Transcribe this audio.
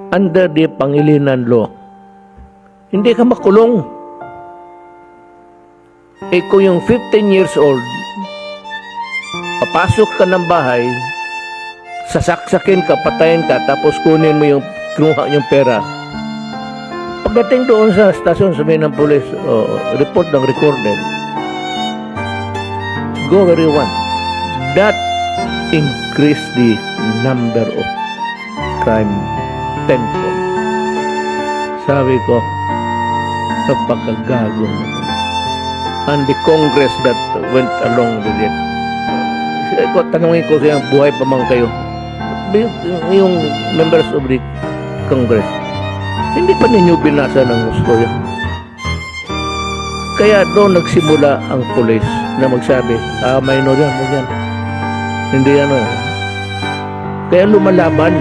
under the Pangilinan law, hindi ka makulong. Eh kung yung 15 years old, papasok ka ng bahay, sasaksakin ka, patayin ka, tapos kunin mo yung kinuha yung pera. Pagdating doon sa stasyon, sabihin ng pulis, report ng recorded, go where you want. That increase the number of crime tenfold. Sabi ko, napakagago naman. And the Congress that went along with it. Tanungin ko siya, buhay pa man kayo? Yung members of the Congress, hindi pa ninyo binasa ng gusto yan. Kaya doon nagsimula ang pulis na magsabi, minor yan, huwag yan. Hindi yan. Kaya lumalaban.